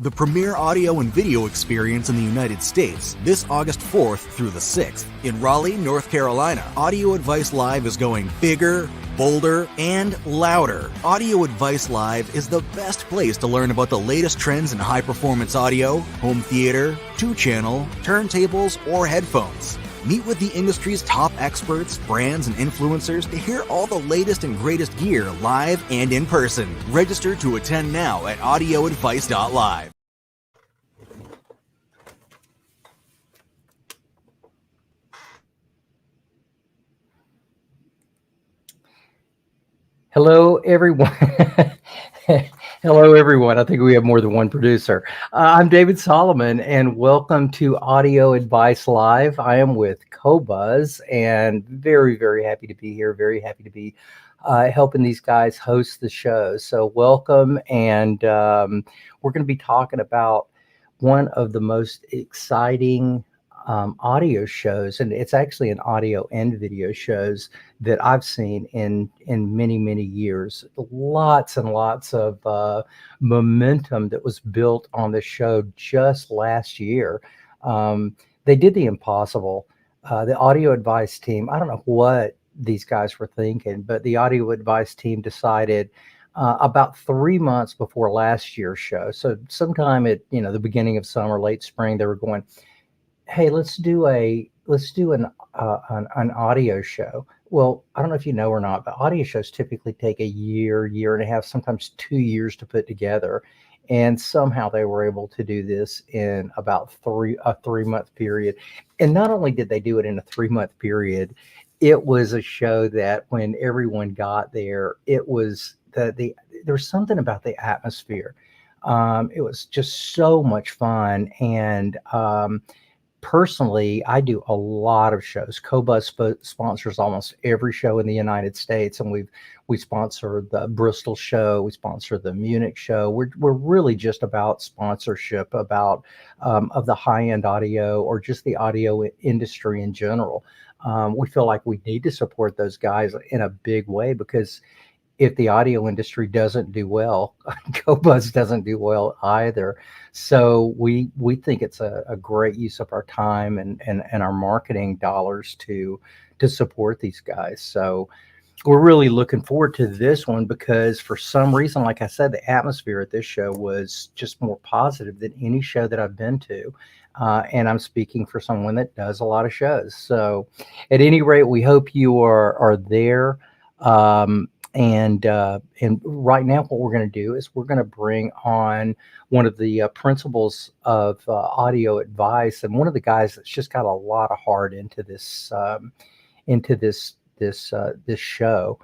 the premier audio and video experience in the United States, this August 4th through the 6th. In Raleigh, North Carolina, Audio Advice Live is going bigger, bolder, and louder. Audio Advice Live is the best place to learn about the latest trends in high-performance audio, home theater, 2-channel, turntables, or headphones. Meet with the industry's top experts, brands, and influencers to hear all the latest and greatest gear live and in person. Register to attend now at audioadvice.live. Hello, everyone. Hello, everyone. I think we have more than one producer. I'm David Solomon, and welcome to Audio Advice Live. I am with Qobuz, and very, very happy to be here. Very happy to be helping these guys host the show. So welcome, and we're going to be talking about one of the most exciting audio shows, and it's actually an audio and video shows that I've seen in many, many years. Lots and lots of momentum that was built on the show just last year. They did the impossible. The Audio Advice team, I don't know what these guys were thinking, but the Audio Advice team decided about 3 months before last year's show, so sometime at the beginning of summer, late spring, they were going, hey, let's do an audio show. Well, I don't know if you know or not, but audio shows typically take a year and a half, sometimes 2 years to put together. And somehow they were able to do this in about a 3 month period. And not only did they do it in a 3 month period, it was a show that when everyone got there, it was there was something about the atmosphere. It was just so much fun. And personally, I do a lot of shows. Qobuz sponsors almost every show in the United States, and we sponsor the Bristol show, we sponsor the Munich show. We're really just about sponsorship of the high-end audio or just the audio industry in general. We feel like we need to support those guys in a big way, because if the audio industry doesn't do well, Qobuz doesn't do well either. So we think it's a great use of our time and our marketing dollars to support these guys. So we're really looking forward to this one, because for some reason, like I said, the atmosphere at this show was just more positive than any show that I've been to. And I'm speaking for someone that does a lot of shows. So at any rate, we hope you are there. And right now, what we're going to do is we're going to bring on one of the principals of Audio Advice, and one of the guys that's just got a lot of heart into this show,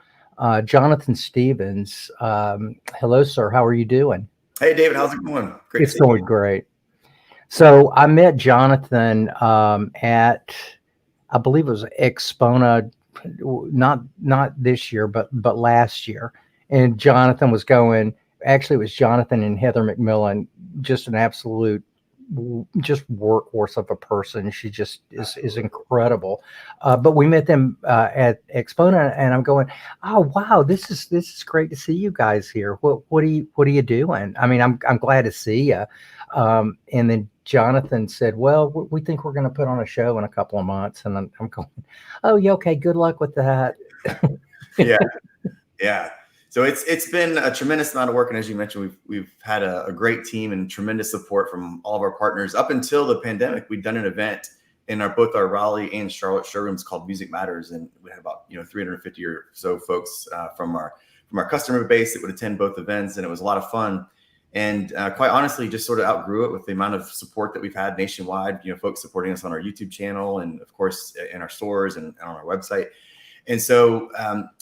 Jonathan Stevens. Hello, sir. How are you doing? Hey, David. How's it going? Great. It's going great. So I met Jonathan at, I believe it was Expona. Not this year, but last year. And Jonathan was going, actually it was Jonathan and Heather McMillan, just an absolute just workhorse of a person. She just is incredible. But we met them at Expona, and I'm going, oh wow, this is great to see you guys here. What are you doing? I mean, I'm glad to see you. And then Jonathan said, well, we think we're going to put on a show in a couple of months. And I'm going, oh yeah, okay, good luck with that. Yeah. So it's been a tremendous amount of work, and as you mentioned, we've had a great team and tremendous support from all of our partners. Up until the pandemic, we'd done an event in both our Raleigh and Charlotte showrooms called Music Matters, and we had about 350 or so folks from our customer base that would attend both events, and it was a lot of fun. And quite honestly, just sort of outgrew it with the amount of support that we've had nationwide. Folks supporting us on our YouTube channel, and of course in our stores and on our website. And so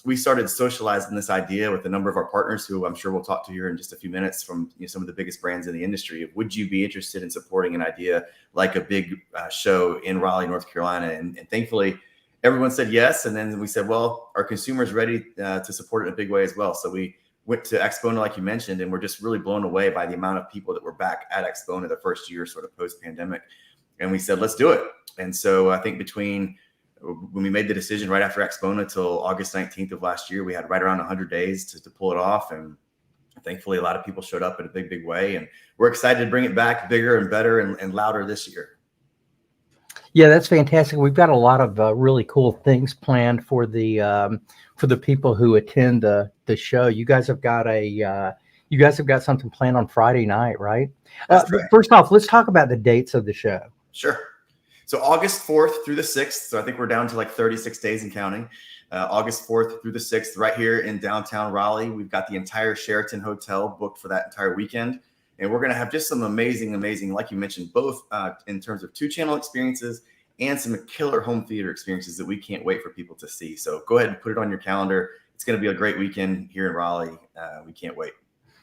we started socializing this idea with a number of our partners, who I'm sure we'll talk to here in just a few minutes, from some of the biggest brands in the industry. Would you be interested in supporting an idea like a big show in Raleigh, North Carolina? And thankfully, everyone said yes. And then we said, well, our consumers ready to support it in a big way as well. So we went to Expona, like you mentioned, and we're just really blown away by the amount of people that were back at Expona the first year, sort of post-pandemic. And we said, let's do it. And so I think between when we made the decision right after Expona till August 19th of last year, we had right around 100 days to pull it off. And thankfully, a lot of people showed up in a big way. And we're excited to bring it back bigger and better and louder this year. Yeah, that's fantastic. We've got a lot of really cool things planned for the people who attend the show. You guys have got something planned on Friday night, right? That's right. First off, let's talk about the dates of the show. Sure. So August 4th through the 6th. So I think we're down to like 36 days and counting. August 4th through the 6th, right here in downtown Raleigh. We've got the entire Sheraton hotel booked for that entire weekend. And we're going to have just some amazing, like you mentioned, both in terms of 2-channel experiences and some killer home theater experiences that we can't wait for people to see. So go ahead and put it on your calendar. It's going to be a great weekend here in Raleigh. We can't wait.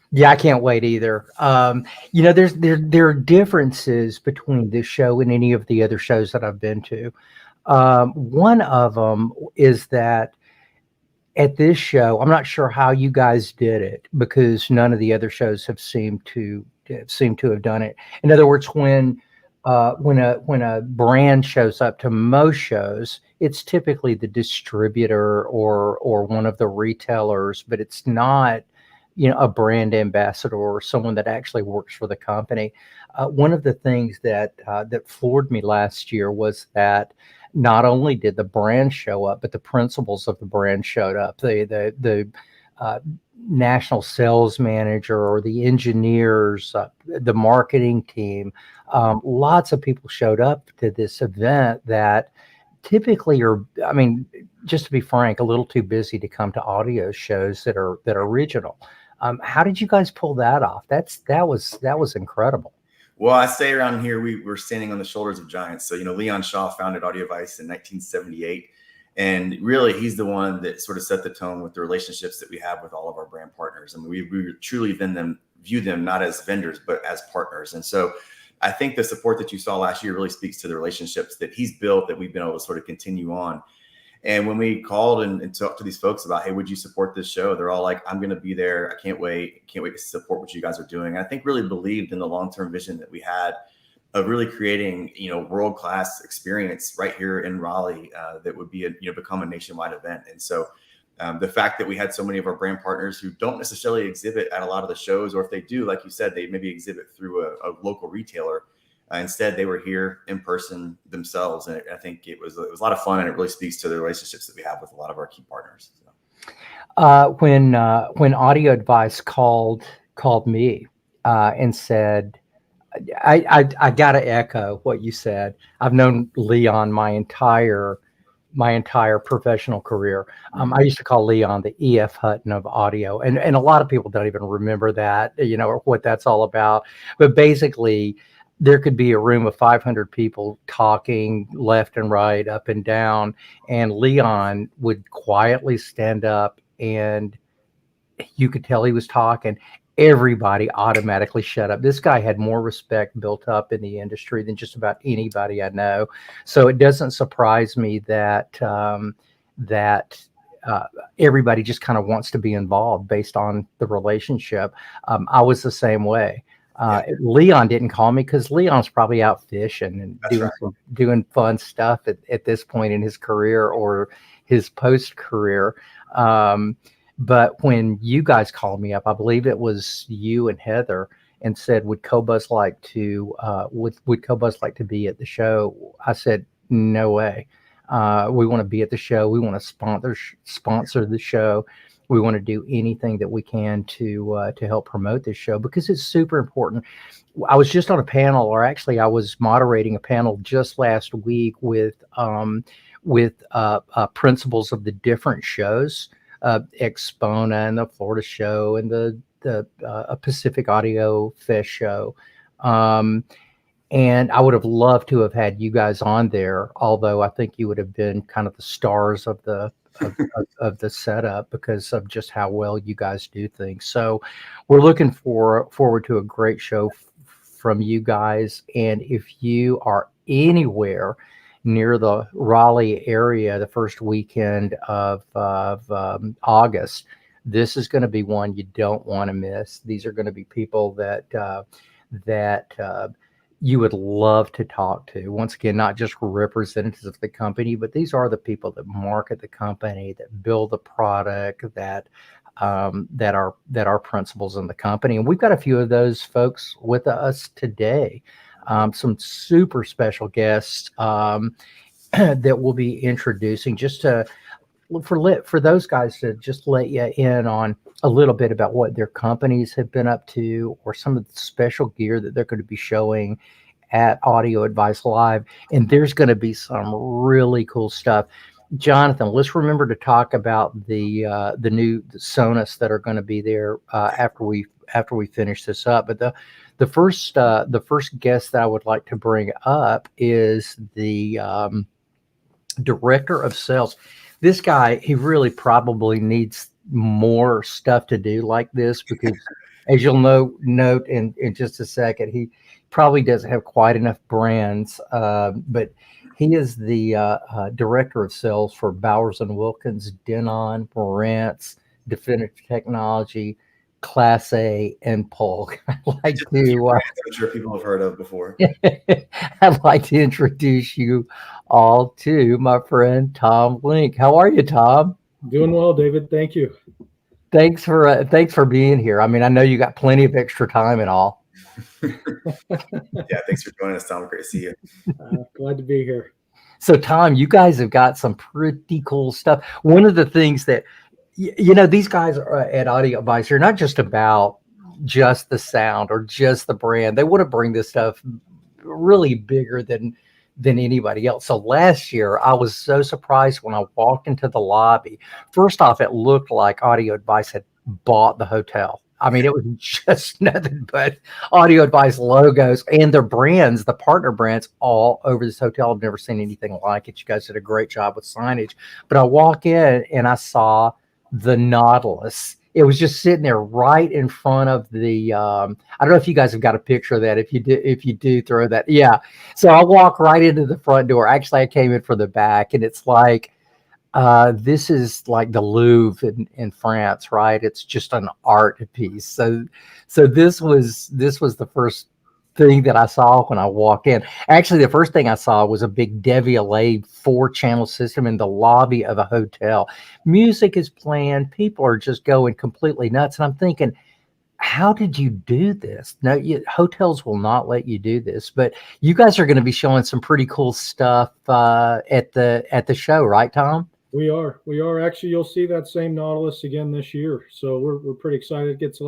Yeah, I can't wait either. There are differences between this show and any of the other shows that I've been to. One of them is that at this show, I'm not sure how you guys did it because none of the other shows have seemed to have done it. In other words, when a brand shows up to most shows, it's typically the distributor or one of the retailers, but it's not, a brand ambassador or someone that actually works for the company. One of the things that floored me last year was that not only did the brand show up, but the principals of the brand showed up. The national sales manager or the engineers, the marketing team, lots of people showed up to this event that typically are, just to be frank, a little too busy to come to audio shows that are regional. How did you guys pull that off? That was incredible. Well, I say around here, we're standing on the shoulders of giants. So, Leon Shaw founded AudioVice in 1978. And really, he's the one that sort of set the tone with the relationships that we have with all of our brand partners. And we truly view them not as vendors, but as partners. And so I think the support that you saw last year really speaks to the relationships that he's built that we've been able to sort of continue on. And when we called and talked to these folks about, hey, would you support this show? They're all like, I'm going to be there. I can't wait. Can't wait to support what you guys are doing. And I think really believed in the long-term vision that we had of really creating, world-class experience right here in Raleigh that would be become a nationwide event. And so the fact that we had so many of our brand partners who don't necessarily exhibit at a lot of the shows, or if they do, like you said, they maybe exhibit through a local retailer. Instead, they were here in person themselves, and I think it was a lot of fun, and it really speaks to the relationships that we have with a lot of our key partners. So. When Audio Advice called me and said, I gotta echo what you said. I've known Leon my entire professional career. I used to call Leon the E.F. Hutton of audio, and a lot of people don't even remember that, or what that's all about. But basically, there could be a room of 500 people talking left and right, up and down, and Leon would quietly stand up, and you could tell he was talking. Everybody automatically shut up. This guy had more respect built up in the industry than just about anybody I know. So it doesn't surprise me that everybody just kind of wants to be involved based on the relationship. I was the same way. Leon didn't call me because Leon's probably out fishing and doing fun stuff at this point in his career or his post career. But when you guys called me up, I believe it was you and Heather, and said, would Qobuz like to be at the show? I said, no way. We want to be at the show. We want to sponsor the show. We want to do anything that we can to help promote this show because it's super important. I was just on a panel, or actually I was moderating a panel just last week with principals of the different shows, Expona and the Florida show and the Pacific Audio Fest show. And I would have loved to have had you guys on there, although I think you would have been kind of the stars of the setup because of just how well you guys do things. So we're looking forward to a great show from you guys. And if you are anywhere near the Raleigh area the first weekend of August, this is going to be one you don't want to miss. These are going to be people that you would love to talk to. Once again, not just representatives of the company, but these are the people that market the company, that build the product, that that are principals in the company. And we've got a few of those folks with us today. Some super special guests that we'll be introducing, just to for those guys to just let you in on a little bit about what their companies have been up to, or some of the special gear that they're going to be showing at Audio Advice Live. And there's going to be some really cool stuff. Jonathan, let's remember to talk about the new Sonus that are going to be there after we finish this up. But the first guest that I would like to bring up is the director of sales. This guy, he really probably needs more stuff to do like this, because as you'll note in just a second, he probably doesn't have quite enough brands, but he is the director of sales for Bowers & Wilkins, Denon, Marantz, Definitive Technology, Class A, and Polk. I'm sure people have heard of before. I'd like to introduce you all to my friend Tom Link. How are you, Tom? Doing well, David. Thank you. Thanks for being here. I mean, I know you got plenty of extra time and all. Yeah, thanks for joining us, Tom. Great to see you. Glad to be here. So, Tom, you guys have got some pretty cool stuff. One of the things that these guys are at Audio Advice are not just about just the sound or just the brand. They want to bring this stuff really bigger than anybody else. So last year, I was so surprised when I walked into the lobby. First off, it looked like Audio Advice had bought the hotel. I mean, it was just nothing but Audio Advice logos and their brands, the partner brands, all over this hotel. I've never seen anything like it. You guys did a great job with signage. But I walk in and I saw the Nautilus. It was just sitting there right in front of the I don't know if you guys have got a picture of that. If you do throw that. Yeah. So I walk right into the front door. Actually, I came in from the back, and it's like this is like the Louvre in France, right? It's just an art piece. So this was the first thing that I saw when I walked in. Actually, the first thing I saw was a big Devialet 4-channel system in the lobby of a hotel. Music is playing. People are just going completely nuts. And I'm thinking, how did you do this? No, hotels will not let you do this, but you guys are going to be showing some pretty cool stuff at the show, right, Tom? We are. Actually, you'll see that same Nautilus again this year. So we're pretty excited. It gets a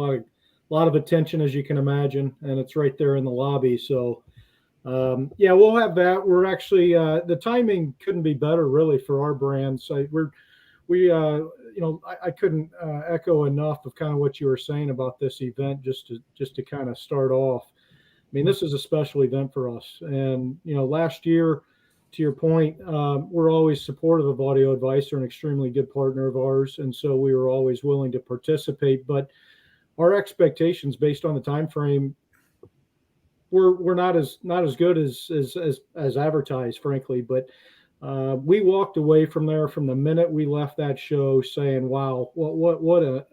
lot of attention, as you can imagine, and it's right there in the lobby. So yeah, we'll have that. We're actually the timing couldn't be better, really, for our brands. I couldn't echo enough of kind of what you were saying about this event, just to kind of start off. I mean, this is a special event for us, and last year, to your point, we're always supportive of Audio Advice. They're an extremely good partner of ours, and so we were always willing to participate. But our expectations, based on the time frame, were not as good as advertised, frankly. But we walked away from there from the minute we left that show saying, "Wow, what a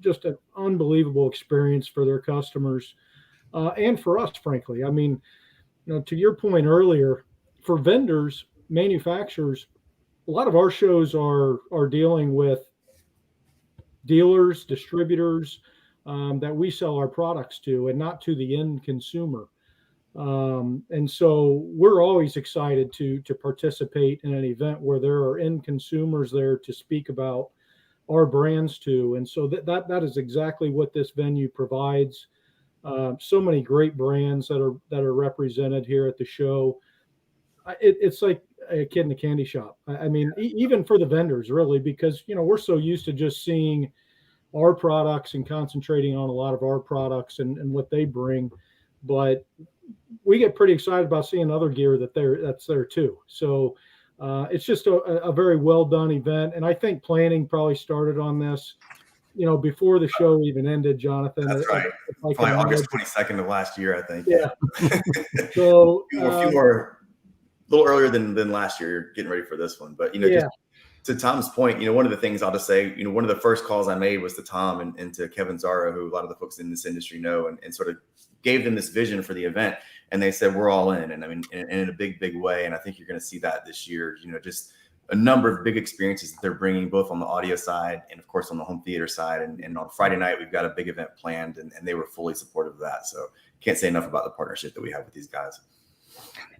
just an unbelievable experience for their customers and for us, frankly." I mean, to your point earlier, for vendors, manufacturers, a lot of our shows are dealing with dealers, distributors that we sell our products to, and not to the end consumer. And so we're always excited to participate in an event where there are end consumers there to speak about our brands to. And so that is exactly what this venue provides. So many great brands that are represented here at the show. It's like a kid in a candy shop. I mean, even for the vendors, really, because we're so used to just seeing our products and concentrating on a lot of our products and what they bring, but we get pretty excited about seeing other gear that's there too. So it's just a very well done event, and I think planning probably started on this before the show even ended, Jonathan. That's right. Probably August 22nd of last year, I think. Yeah. So a little earlier than last year, you're getting ready for this one. But, just to Tom's point, one of the things I'll just say, one of the first calls I made was to Tom and to Kevin Zara, who a lot of the folks in this industry know, and sort of gave them this vision for the event. And they said, we're all in. And I mean, in a big, big way. And I think you're going to see that this year, just a number of big experiences that they're bringing, both on the audio side and of course on the home theater side. And on Friday night, we've got a big event planned, and they were fully supportive of that. So can't say enough about the partnership that we have with these guys.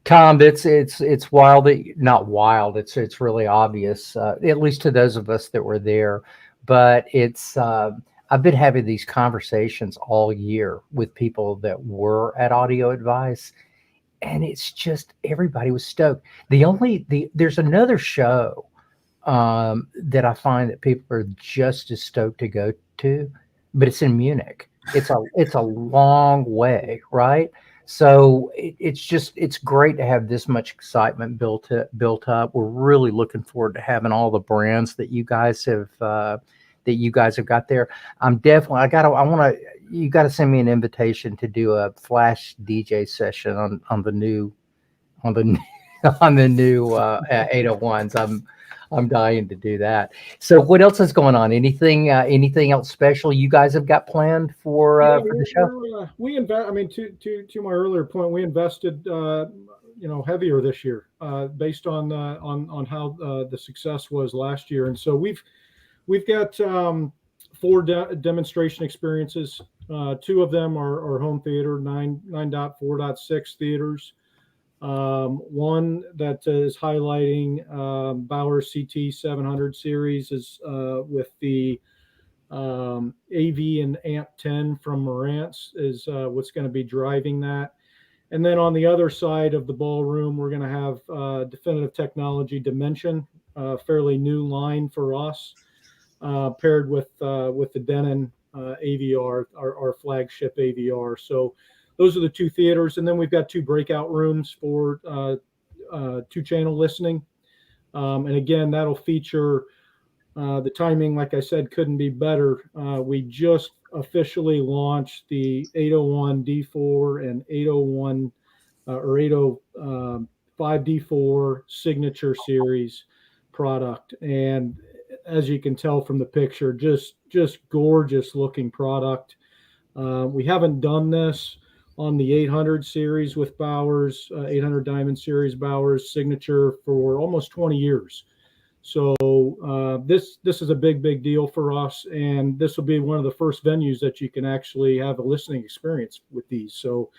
Tom, it's wild. Not wild. It's really obvious, at least to those of us that were there. But it's I've been having these conversations all year with people that were at Audio Advice, and it's just everybody was stoked. There's another show that I find that people are just as stoked to go to, but it's in Munich. It's a long way, right? So it's great to have this much excitement built up. We're really looking forward to having all the brands that you guys have got there. You got to send me an invitation to do a flash DJ session on the new 801s. I'm dying to do that. So what else is going on? Anything else special you guys have got planned for the show? We invest. I mean, to my earlier point, we invested heavier this year based on how the success was last year, and so we've got 4 demonstration experiences. 2 of them are home theater, 9.4.6 theaters. One that is highlighting Bauer CT 700 series is with the AV and AMP 10 from Marantz is what's going to be driving that. And then on the other side of the ballroom, we're going to have Definitive Technology Dimension, fairly new line for us, paired with the Denon AVR, our flagship AVR. So those are the 2 theaters, and then we've got 2 breakout rooms for 2-channel listening. And again, that'll feature the timing, like I said, couldn't be better. We just officially launched the 801 D4 and 801 or 805 D4 signature series product. And as you can tell from the picture, just gorgeous looking product. We haven't done this on the 800 series with Bauer's 800 Diamond series Bauer's signature for almost 20 years. So this is a big deal for us, and this will be one of the first venues that you can actually have a listening experience with these. So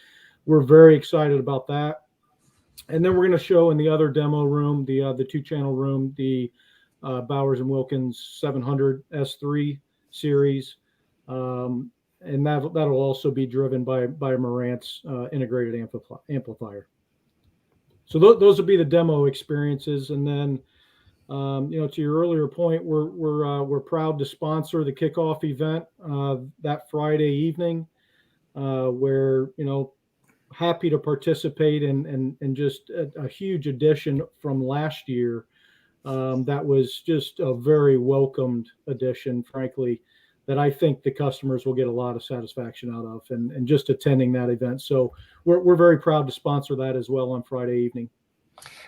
we're very excited about that. And then we're going to show in the other demo room, the 2-channel room, the Bowers and Wilkins 700 S3 series. And that'll also be driven by Marantz integrated amplifier. So those will be the demo experiences. And then, to your earlier point, we're proud to sponsor the kickoff event that Friday evening, where happy to participate and just a huge addition from last year. That was just a very welcomed addition, frankly, that I think the customers will get a lot of satisfaction out of, and just attending that event. So we're very proud to sponsor that as well on Friday evening.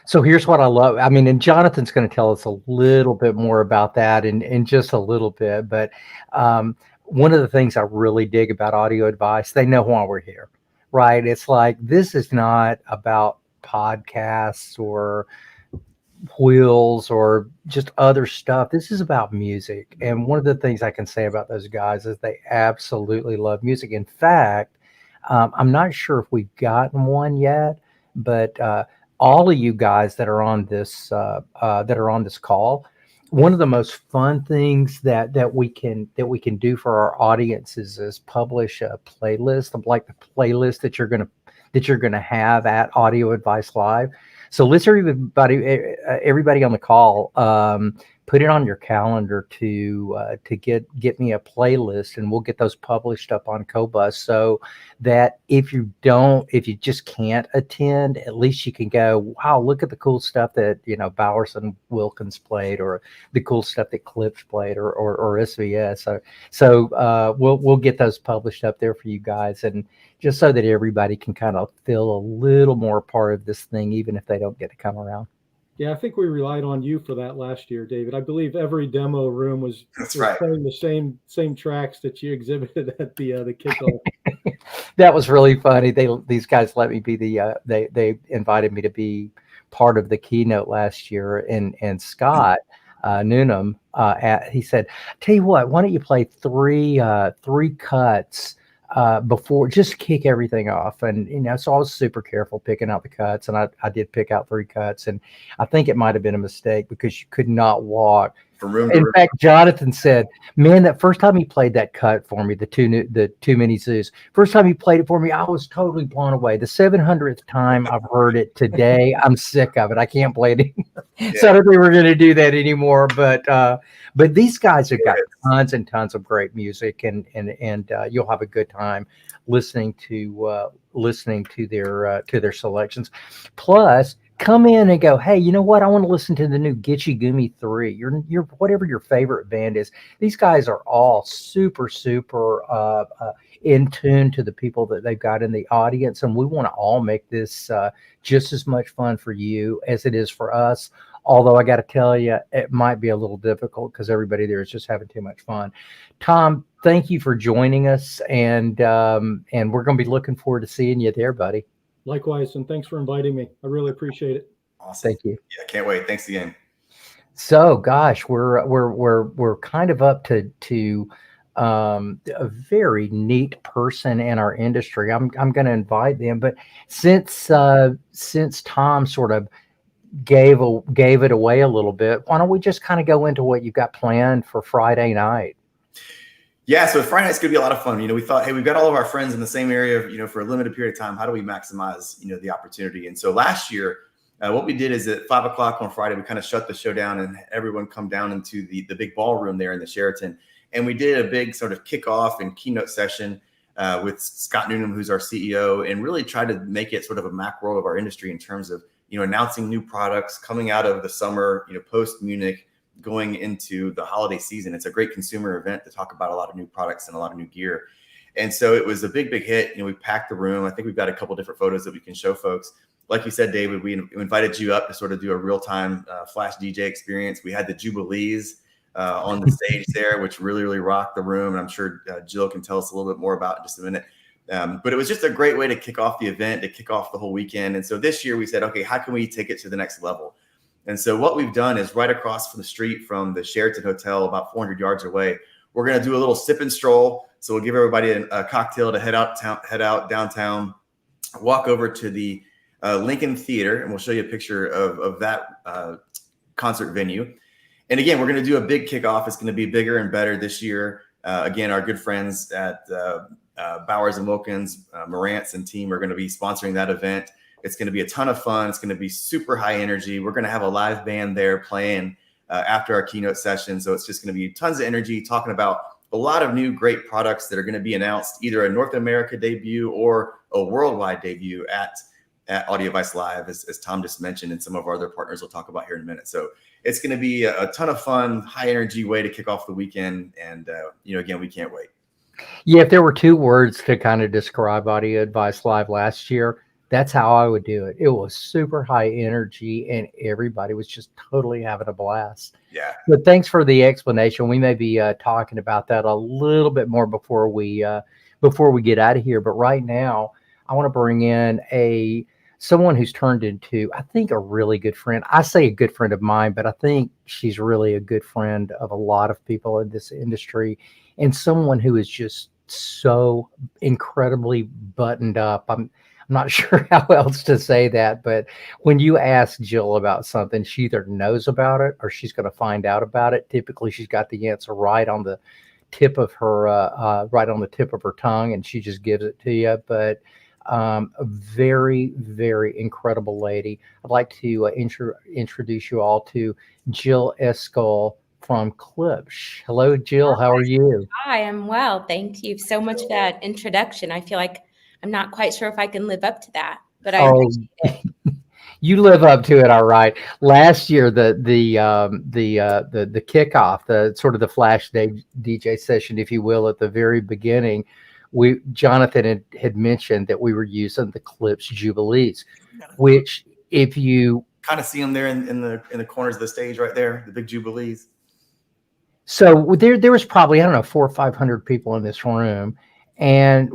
So here's what I love. I mean, and Jonathan's going to tell us a little bit more about that in just a little bit. But one of the things I really dig about Audio Advice, they know why we're here, right? It's like, this is not about podcasts or wheels or just other stuff. This is about music. And one of the things I can say about those guys is they absolutely love music. In fact, I'm not sure if we've gotten one yet, but all of you guys that are on this call, one of the most fun things that we can do for our audiences is publish a playlist of like the playlist that you're gonna have at Audio Advice Live. So let's everybody on the call, put it on your calendar to get me a playlist, and we'll get those published up on Qobuz, so that if you just can't attend, at least you can go, wow, look at the cool stuff that Bowers and Wilkins played, or the cool stuff that Klipsch played, or SVS. So we'll get those published up there for you guys, and just so that everybody can kind of feel a little more part of this thing, even if they don't get to come around. Yeah, I think we relied on you for that last year, David. I believe every demo room was playing the same tracks that you exhibited at the kickoff. That was really funny. These guys let me be they invited me to be part of the keynote last year, and Scott Noonan, he said, "Tell you what, why don't you play three cuts before, just to kick everything off?" And so I was super careful picking out the cuts, and I did pick out 3 cuts, and I think it might have been a mistake because you could not walk. In fact, Jonathan said, "Man, that first time he played that cut for me, the two mini zoos, first time he played it for me, I was totally blown away. The 700th time I've heard it today, I'm sick of it. I can't play it anymore." Yeah. So I don't think we're going to do that anymore. But these guys have got tons and tons of great music, and you'll have a good time listening to their selections. Plus, come in and go, "Hey, you know what? I want to listen to the new Gitchy Gumi 3. Your whatever your favorite band is." These guys are all super in tune to the people that they've got in the audience, and we want to all make this just as much fun for you as it is for us. Although I got to tell you, it might be a little difficult because everybody there is just having too much fun. Tom, thank you for joining us, and we're going to be looking forward to seeing you there, buddy. Likewise, and thanks for inviting me. I really appreciate it. Awesome. Thank you. Yeah, can't wait. Thanks again. So, gosh, we're kind of up to a very neat person in our industry. I'm going to invite them, but since Tom sort of gave it away a little bit, why don't we just kind of go into what you've got planned for Friday night? Yeah, so Friday night's gonna be a lot of fun. We thought, hey, we've got all of our friends in the same area, for a limited period of time. How do we maximize, the opportunity? And so last year, what we did is at 5 o'clock on Friday, we kind of shut the show down and everyone come down into the big ballroom there in the Sheraton. And we did a big sort of kickoff and keynote session with Scott Noonan, who's our CEO, and really tried to make it sort of a macro of our industry in terms of, announcing new products coming out of the summer, post Munich, going into the holiday season. It's a great consumer event to talk about a lot of new products and a lot of new gear. And so it was a big hit. We packed the room. I think we've got a couple different photos that we can show folks. Like you said, David, we invited you up to sort of do a real-time flash DJ experience. We had the Jubilees on the stage there, which really rocked the room. And I'm sure Jill can tell us a little bit more about it in just a minute. But it was just a great way to kick off the event, to kick off the whole weekend. And so this year we said, okay, how can we take it to the next level? And so what we've done is right across from the street from the Sheraton Hotel, about 400 yards away, we're going to do a little sip and stroll. So we'll give everybody a cocktail to head out downtown, walk over to the Lincoln Theater, and we'll show you a picture of that concert venue. And again, we're going to do a big kickoff. It's going to be bigger and better this year. Again, our good friends at Bowers and Wilkins, Morantz and team are going to be sponsoring that event. It's going to be a ton of fun. It's going to be super high energy. We're going to have a live band there playing after our keynote session. So it's just going to be tons of energy, talking about a lot of new great products that are going to be announced, either a North America debut or a worldwide debut at Audio Advice Live, as Tom just mentioned, and some of our other partners will talk about here in a minute. So it's going to be a ton of fun, high energy way to kick off the weekend. And, again, we can't wait. Yeah, if there were 2 words to kind of describe Audio Advice Live last year, that's how I would do it. It was super high energy and everybody was just totally having a blast. Yeah. But thanks for the explanation. We may be talking about that a little bit more before we get out of here. But right now, I want to bring in someone who's turned into, I think, a really good friend. I say a good friend of mine, but I think she's really a good friend of a lot of people in this industry, and someone who is just so incredibly buttoned up. I'm not sure how else to say that, but when you ask Jill about something, she either knows about it or she's going to find out about it. Typically, she's got the answer right on the tip of her tongue, and she just gives it to you. But a very, very incredible lady. I'd like to introduce you all to Jill Escol from Klipsch. Hello, Jill. How are you? Hi, I'm well. Thank you so much for that introduction. I feel like I'm not quite sure if I can live up to that, but I appreciate it. You live up to it, all right. Last year, the kickoff, the sort of the flash DJ session, if you will, at the very beginning, Jonathan had mentioned that we were using the Klipsch Jubilees, which if you kind of see them there in the corners of the stage right there, the big Jubilees. So there was probably, I don't know, 400 or 500 people in this room, and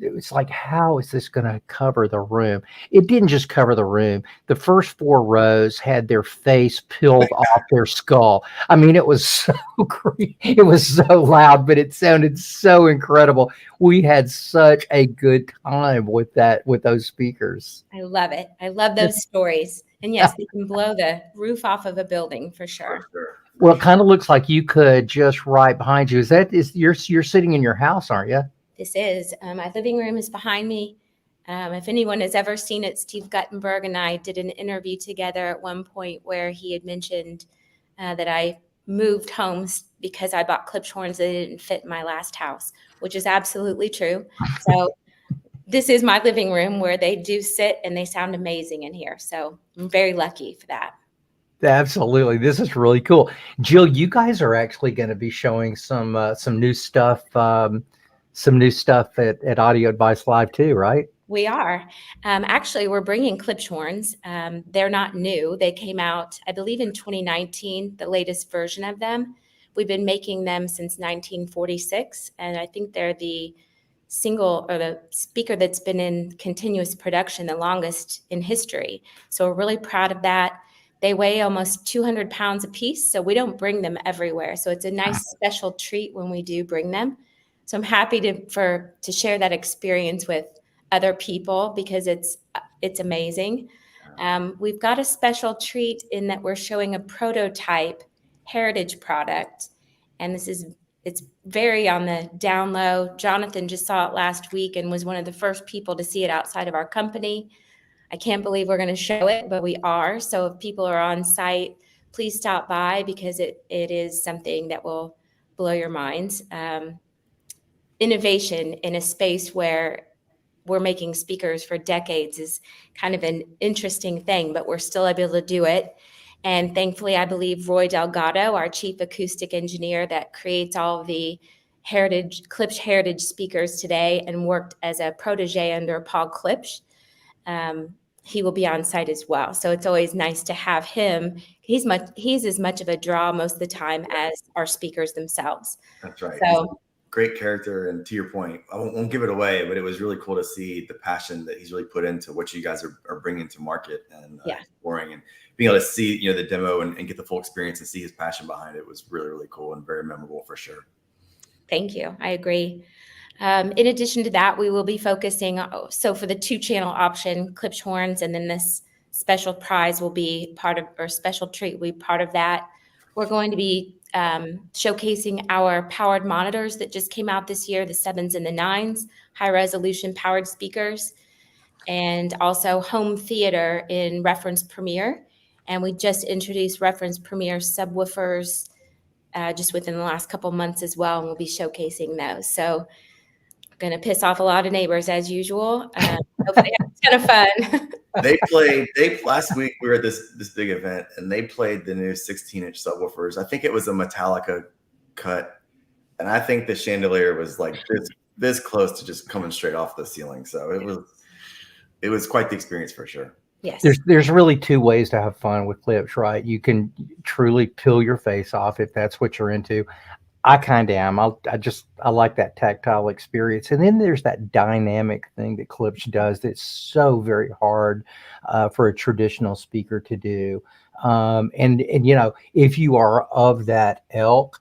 it was like, how is this going to cover the room? It didn't just cover the room. The first 4 rows had their face peeled off their skull. I mean, it was so it was so loud, but it sounded so incredible. We had such a good time with those speakers. I love it. I love those stories. And yes, they can blow the roof off of a building for sure. Well, it kind of looks like you could just right behind you. You're sitting in your house, aren't you? This is my living room is behind me. If anyone has ever seen it, Steve Guttenberg and I did an interview together at one point where he had mentioned that I moved homes because I bought Klipsch horns that didn't fit in my last house, which is absolutely true. So this is my living room where they do sit and they sound amazing in here. So I'm very lucky for that. Absolutely. This is really cool. Jill, you guys are actually going to be showing some new stuff, at Audio Advice Live too, right? We are. Actually, we're bringing Klipsch horns. They're not new. They came out, I believe, in 2019, the latest version of them. We've been making them since 1946, and I think they're the single or the speaker that's been in continuous production the longest in history. So we're really proud of that. They weigh almost 200 pounds a piece, so we don't bring them everywhere. So it's a nice special treat when we do bring them. So I'm happy to share that experience with other people because it's amazing. We've got a special treat in that we're showing a prototype heritage product, and it's very on the down low. Jonathan just saw it last week and was one of the first people to see it outside of our company. I can't believe we're going to show it, but we are. So if people are on site, please stop by because it is something that will blow your minds. Innovation in a space where we're making speakers for decades is kind of an interesting thing, but we're still able to do it. And thankfully, I believe Roy Delgado, our chief acoustic engineer that creates all of the Klipsch heritage speakers today and worked as a protege under Paul Klipsch, he will be on site as well. So it's always nice to have him. He's as much of a draw most of the time as our speakers themselves. That's right. So great character. And to your point, I won't give it away, but it was really cool to see the passion that he's really put into what you guys are bringing to market and exploring and being able to see, the demo and get the full experience and see his passion behind it was really, really cool and very memorable for sure. Thank you. I agree. In addition to that, we will be focusing. So for the 2-channel option, Klipsch horns, and then this special prize will be part of, or special treat will be part of that. We're going to be showcasing our powered monitors that just came out this year, the 7s and the 9s, high resolution powered speakers, and also home theater in Reference Premier. And we just introduced Reference Premier subwoofers just within the last couple months as well, and we'll be showcasing those. So going to piss off a lot of neighbors as usual. Hopefully have a ton of fun. Last week we were at this big event and they played the new 16-inch subwoofers. I think it was a Metallica cut. And I think the chandelier was like this close to just coming straight off the ceiling. So it was quite the experience for sure. Yes. There's really 2 ways to have fun with Klipsch, right? You can truly peel your face off if that's what you're into. I kind of am. I like that tactile experience. And then there's that dynamic thing that Klipsch does that's so very hard for a traditional speaker to do. And if you are of that ilk,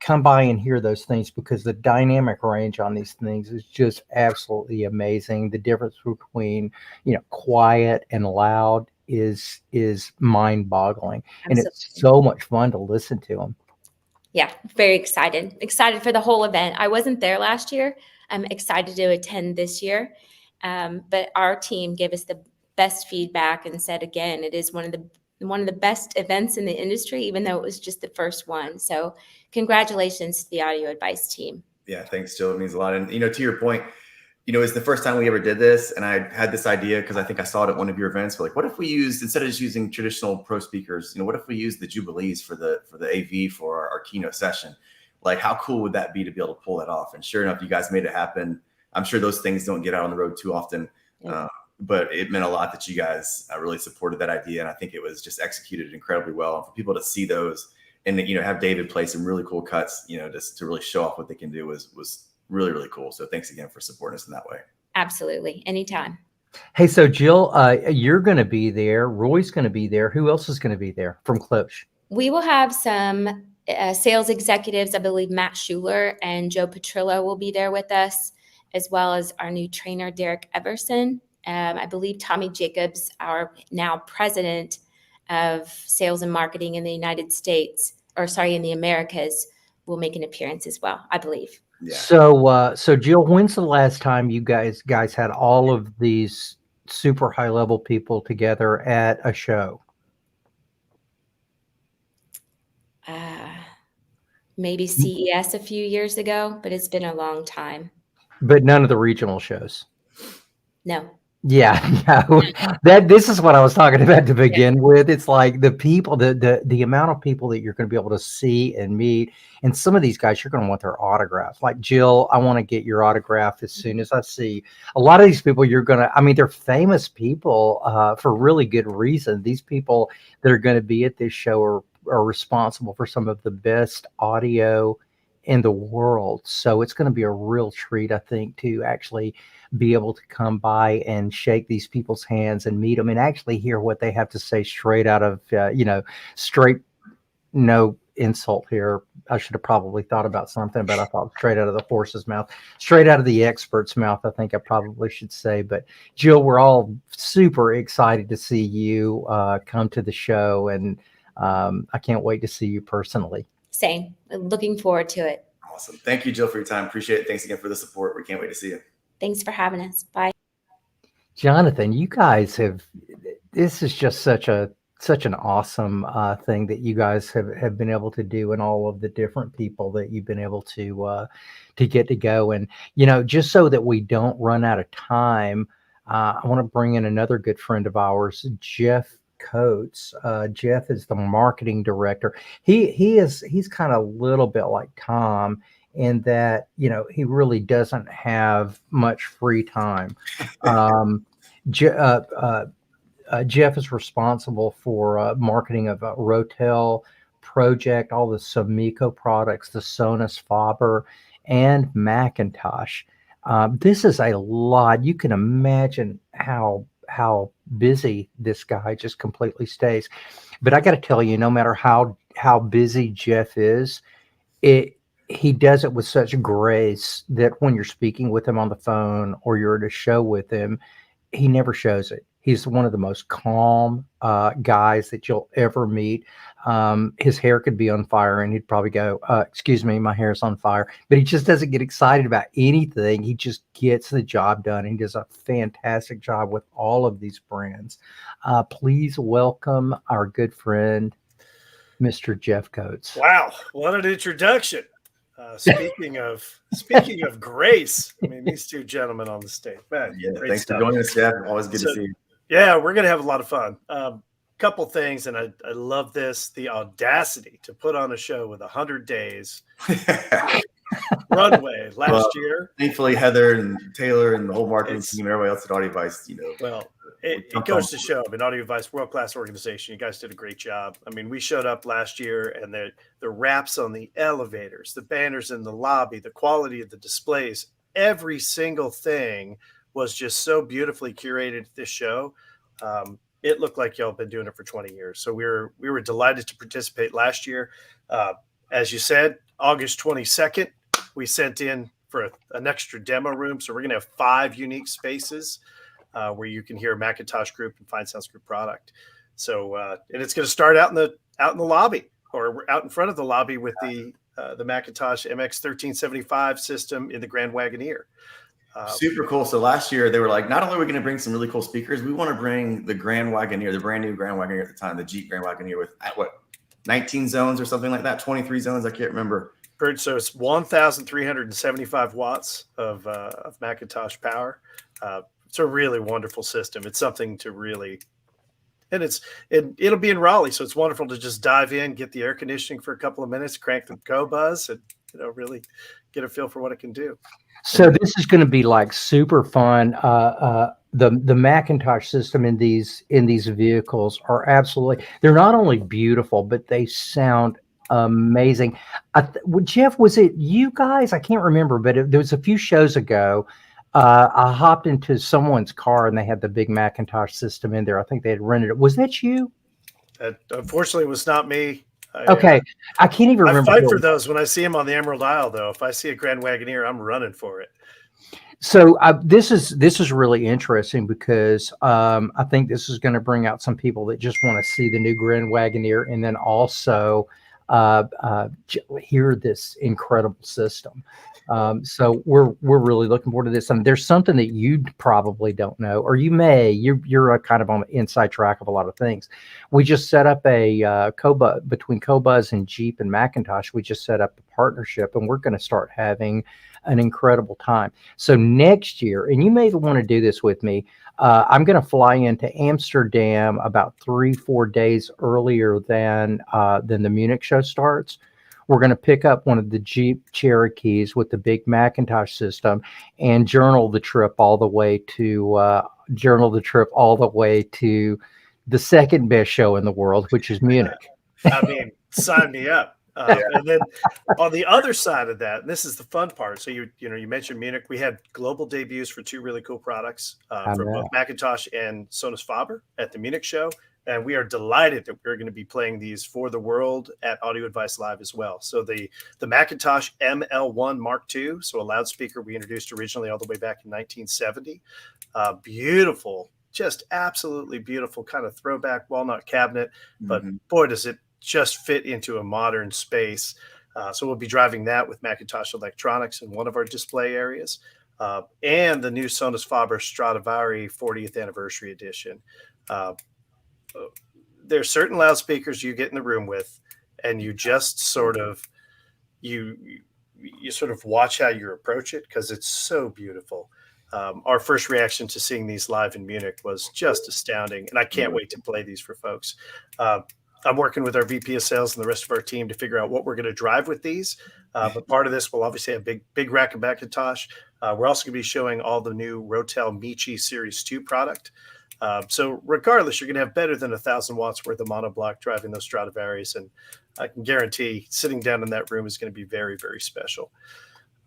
come by and hear those things because the dynamic range on these things is just absolutely amazing. The difference between, quiet and loud is mind-boggling. And it's so much fun to listen to them. Yeah, very excited for the whole event. I wasn't there last year. I'm excited to attend this year. But our team gave us the best feedback and said, again, it is one of the best events in the industry, even though it was just the first one. So congratulations to the Audio Advice team. Yeah, thanks, Jill. It means a lot. And, to your point, it's the first time we ever did this. And I had this idea because I think I saw it at one of your events. But like, what if we used, instead of just using traditional pro speakers, what if we used the Jubilees for the AV for our keynote session? Like, how cool would that be to be able to pull that off? And sure enough, you guys made it happen. I'm sure those things don't get out on the road too often. Yeah. But it meant a lot that you guys really supported that idea. And I think it was just executed incredibly well. And for people to see those and, have David play some really cool cuts, just to really show off what they can do was really, really cool. So thanks again for supporting us in that way. Absolutely. Anytime. Hey, so Jill, you're going to be there. Roy's going to be there. Who else is going to be there from Klipsch? We will have some sales executives. I believe Matt Schuler and Joe Petrillo will be there with us, as well as our new trainer, Derek Everson. I believe Tommy Jacobs, our now president of sales and marketing in the United States, in the Americas, will make an appearance as well, I believe. Yeah. So Jill, when's the last time you guys had all of these super high level people together at a show? Maybe CES a few years ago, but it's been a long time. But none of the regional shows. No. Yeah, this is what I was talking about to begin with. It's like the people, the amount of people that you're going to be able to see and meet, and some of these guys you're going to want their autograph. Like Jill, I want to get your autograph as soon as I see. A lot of these people they're famous people for really good reason. These people that are going to be at this show are responsible for some of the best audio in the world. So it's going to be a real treat, I think, to actually be able to come by and shake these people's hands and meet them and actually hear what they have to say straight out of, straight, no insult here. I should have probably thought about something, but I thought straight out of the horse's mouth, straight out of the expert's mouth, I think I probably should say. But Jill, we're all super excited to see you come to the show, and I can't wait to see you personally. Same. Looking forward to it. Awesome. Thank you, Jill, for your time. Appreciate it. Thanks again for the support. We can't wait to see you. Thanks for having us. Bye. Jonathan, you guys this is just such an awesome thing that you guys have been able to do, and all of the different people that you've been able to get to go. And, just so that we don't run out of time, I want to bring in another good friend of ours, Jeff Coates. Jeff is the marketing director. He's kind of a little bit like Tom in that, he really doesn't have much free time. Jeff is responsible for marketing of Rotel, Project, all the Sumico products, the Sonus, Faber, and Macintosh. This is a lot. You can imagine how busy this guy just completely stays. But I got to tell you, no matter how busy Jeff is, he does it with such grace that when you're speaking with him on the phone or you're at a show with him, he never shows it. He's one of the most calm guys that you'll ever meet. His hair could be on fire and he'd probably go, excuse me, my hair's on fire. But he just doesn't get excited about anything. He just gets the job done. He does a fantastic job with all of these brands. Please welcome our good friend, Mr. Jeff Coates. Wow, what an introduction. Speaking of grace, I mean, these two gentlemen on the stage, man. Yeah, thanks for joining us, Jeff. Always good to see you. Yeah, we're gonna have a lot of fun. Couple things, and I love this: the audacity to put on a show with 100 days runway last year. Thankfully, Heather and Taylor and the whole marketing team and everybody else at Audio Advice, Well, it goes to show. I mean, Audio Advice, world-class organization. You guys did a great job. I mean, we showed up last year, and the wraps on the elevators, the banners in the lobby, the quality of the displays, every single thing was just so beautifully curated at this show. It looked like y'all have been doing it for 20 years. So we were delighted to participate last year. As you said, August 22nd, we sent in for an extra demo room. So we're going to have 5 unique spaces where you can hear Macintosh Group and Fine Sounds Group product. So and it's going to start out in the lobby, or out in front of the lobby with the Macintosh MX 1375 system in the Grand Wagoneer. Super cool. So last year they were like, not only are we going to bring some really cool speakers, we want to bring the Grand Wagoneer, the brand new Grand Wagoneer at the time, the Jeep Grand Wagoneer with 19 zones or something like that, 23 zones. I can't remember. So it's 1,375 watts of Macintosh power. It's a really wonderful system. It's something to really, and it'll be in Raleigh. So it's wonderful to just dive in, get the air conditioning for a couple of minutes, crank the Qobuz, and really get a feel for what it can do. So this is going to be like super fun. The Macintosh system in these vehicles are absolutely, they're not only beautiful, but they sound Amazing. Jeff, was it you guys? I can't remember, but there was a few shows ago. I hopped into someone's car and they had the big Macintosh system in there. I think they had rented it. Was that you? That unfortunately was not me. Okay. I can't even remember. I fight for those when I see them on the Emerald Isle, though. If I see a Grand Wagoneer, I'm running for it. So this is really interesting because I think this is going to bring out some people that just want to see the new Grand Wagoneer and then also hear this incredible system. So we're really looking forward to this. There's something that you probably don't know, or you may. You're a kind of on the inside track of a lot of things. We just set up a Qobuz between Qobuz and Jeep and Macintosh. We just set up a partnership, and we're going to start having an incredible time. So next year, and you may want to do this with me, I'm going to fly into Amsterdam about 3-4 days earlier than the Munich show starts. We're going to pick up one of the Jeep Cherokees with the big Macintosh system and journal the trip all the way to the second best show in the world, which is Munich. I mean, sign me up. And then on the other side of that, and this is the fun part. So you mentioned Munich. We had global debuts for 2 really cool products from both Macintosh and Sonus Faber at the Munich show. And we are delighted that we're going to be playing these for the world at Audio Advice Live as well. So the Macintosh ML1 Mark II, so a loudspeaker we introduced originally all the way back in 1970. Beautiful, just absolutely beautiful kind of throwback walnut cabinet. But boy, does it just fit into a modern space. So we'll be driving that with Macintosh electronics in one of our display areas. And the new Sonus Faber Stradivari 40th anniversary edition. There's certain loudspeakers you get in the room with, and you just sort of you sort of watch how you approach it because it's so beautiful. Our first reaction to seeing these live in Munich was just astounding, and I can't wait to play these for folks. I'm working with our VP of sales and the rest of our team to figure out what we're going to drive with these. But part of this will obviously have big rack of Macintosh. We're also going to be showing all the new Rotel Michi Series 2 product. So regardless, you're going to have better than 1,000 watts worth of monoblock driving those Stradivaris. And I can guarantee sitting down in that room is going to be very, very special.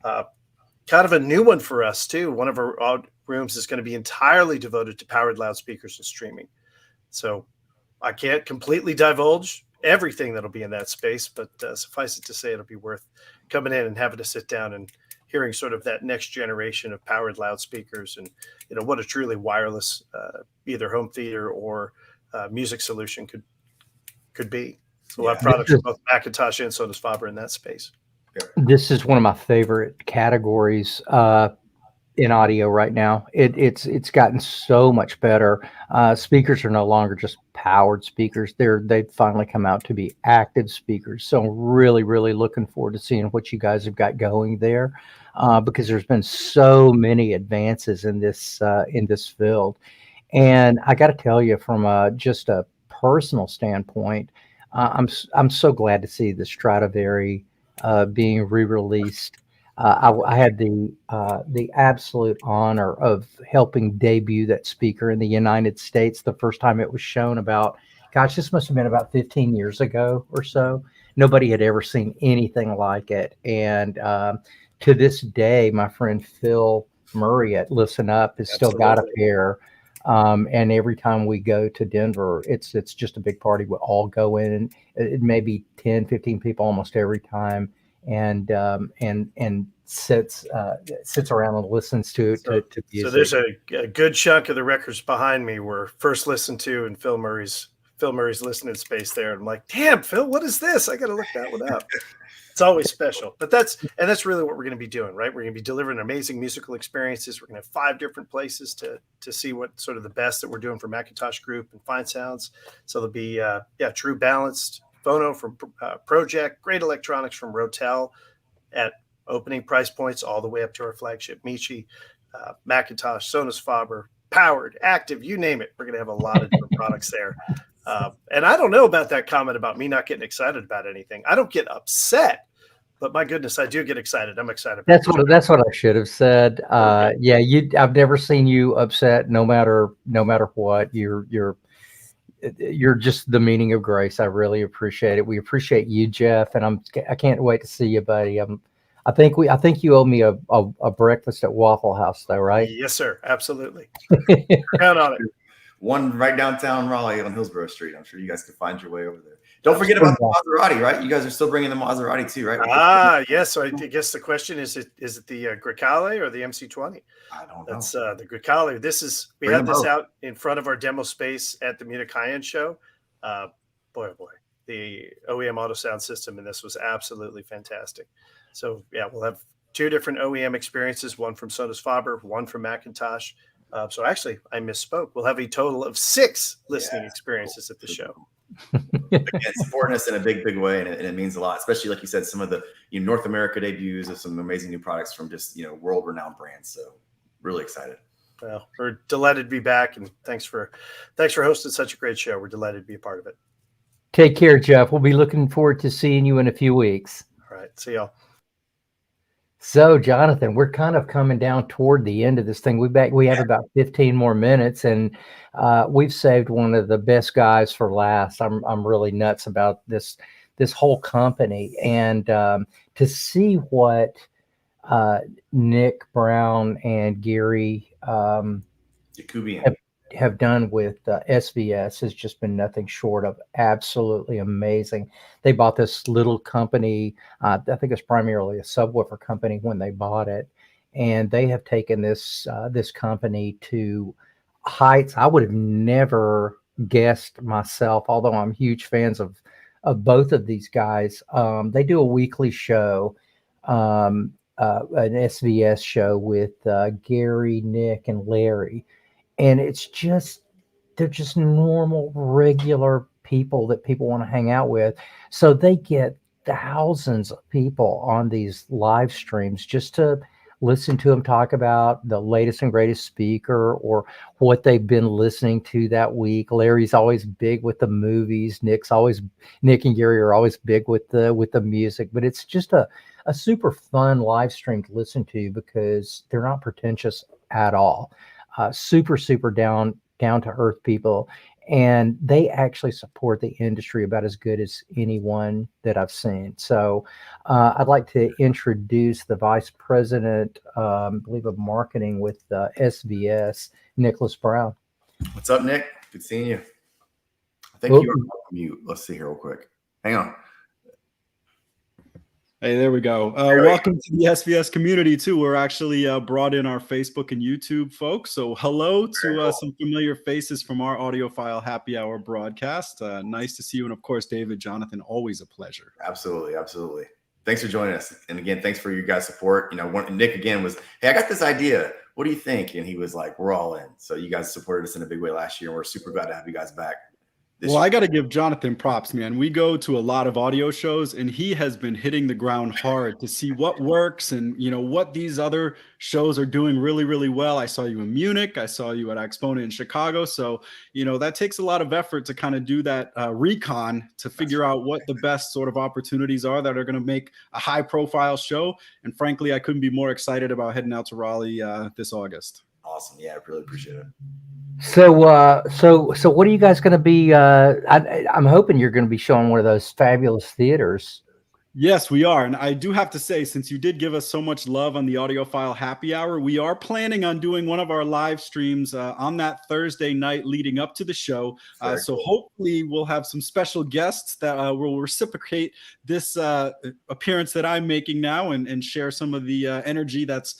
Kind of a new one for us, too. One of our rooms is going to be entirely devoted to powered loudspeakers and streaming. So I can't completely divulge everything that'll be in that space, but suffice it to say, it'll be worth coming in and having to sit down and hearing sort of that next generation of powered loudspeakers and, what a truly wireless either home theater or music solution could be. So we'll have products from both Macintosh and Sonus Faber in that space. This is one of my favorite categories in audio right now. It's gotten so much better. Speakers are no longer just powered speakers. They've finally come out to be active speakers. So I'm really, really looking forward to seeing what you guys have got going there, because there's been so many advances in this field. And I got to tell you, from just a personal standpoint, I'm so glad to see the Stradivari being re-released. I had the absolute honor of helping debut that speaker in the United States the first time it was shown this must have been about 15 years ago or so. Nobody had ever seen anything like it. And to this day, my friend Phil Murray at Listen Up has still got a pair. And every time we go to Denver, it's just a big party. We'll all go in, and it may be 10, 15 people almost every time. And sits around and listens to music. So there's a good chunk of the records behind me were first listened to in Phil Murray's listening space there. And I'm like, damn, Phil, what is this? I got to look that one up. It's always special. But that's really what we're going to be doing, right? We're going to be delivering amazing musical experiences. We're going to have 5 different places to see what sort of the best that we're doing for Macintosh Group and Fine Sounds. So there'll be true balanced phono from Project, great electronics from Rotel at opening price points all the way up to our flagship Michi, Macintosh, Sonus Faber, powered, active, you name it. We're going to have a lot of different products there. And I don't know about that comment about me not getting excited about anything. I don't get upset, but my goodness, I do get excited. I'm excited. That's what I should have said. I've never seen you upset no matter what. you're just the meaning of grace. I really appreciate it. We appreciate you, Jeff, and I can't wait to see you, buddy. I think you owe me a breakfast at Waffle House, though, right? Yes, sir. Absolutely. Count on it. One right downtown Raleigh on Hillsborough Street. I'm sure you guys can find your way over there. Don't forget about the Maserati, right? You guys are still bringing the Maserati too, right? Yes. So I guess the question is it the Grecale or the MC20? I don't know. That's the Grecale. We had this out in front of our demo space at the Munich High-End show. Boy, oh boy, the OEM auto sound system in this was absolutely fantastic. So yeah, we'll have 2 different OEM experiences, one from Sonus Faber, one from Macintosh. So actually, I misspoke. We'll have a total of 6 listening experiences at the show. Again, supporting us in a big way, and it means a lot, especially like you said, some of the North America debuts of some amazing new products from just world-renowned brands. So really excited. Well, we're delighted to be back, and thanks for hosting such a great show. We're delighted to be a part of it. Take care, Jeff. We'll be looking forward to seeing you in a few weeks. All right, see y'all. So, Jonathan, we're kind of coming down toward the end of this thing. We have about 15 more minutes, and we've saved one of the best guys for last. I'm really nuts about this whole company, and to see what Nick Brown and Gary have done with SVS has just been nothing short of absolutely amazing. They bought this little company. I think it's primarily a subwoofer company when they bought it, and they have taken this company to heights I would have never guessed myself. Although I'm huge fans of both of these guys. They do a weekly show, an SVS show with Gary, Nick, and Larry. And they're just normal, regular people that people want to hang out with. So they get thousands of people on these live streams just to listen to them talk about the latest and greatest speaker or what they've been listening to that week. Larry's always big with the movies. Nick and Gary are always big with the music. But it's just a super fun live stream to listen to because they're not pretentious at all. Super down to earth people, and they actually support the industry about as good as anyone that I've seen. So I'd like to introduce the vice president, I believe, of marketing with SVS, Nicholas Brown. What's up, Nick? Good seeing you. I think you're on mute. Let's see here real quick. Hang on. Hey, there we go. Welcome to the SVS community, too. We're actually brought in our Facebook and YouTube folks. So hello to some familiar faces from our audiophile happy hour broadcast. Nice to see you. And, of course, David, Jonathan, always a pleasure. Absolutely. Thanks for joining us. And, again, thanks for your guys' support. Nick, again, was, hey, I got this idea. What do you think? And he was like, we're all in. So you guys supported us in a big way last year. And we're super glad to have you guys back. Well, I got to give Jonathan props, man. We go to a lot of audio shows, and he has been hitting the ground hard to see what works and, what these other shows are doing really, really well. I saw you in Munich. I saw you at Exponent in Chicago. So, that takes a lot of effort to kind of do that recon to figure out what the best sort of opportunities are that are going to make a high profile show. And frankly, I couldn't be more excited about heading out to Raleigh this August. Awesome. Yeah, I really appreciate it. So what are you guys going to be? I'm hoping you're going to be showing one of those fabulous theaters. Yes, we are. And I do have to say, since you did give us so much love on the Audiophile Happy Hour, we are planning on doing one of our live streams on that Thursday night leading up to the show. So hopefully we'll have some special guests that will reciprocate this appearance that I'm making now and share some of the energy that's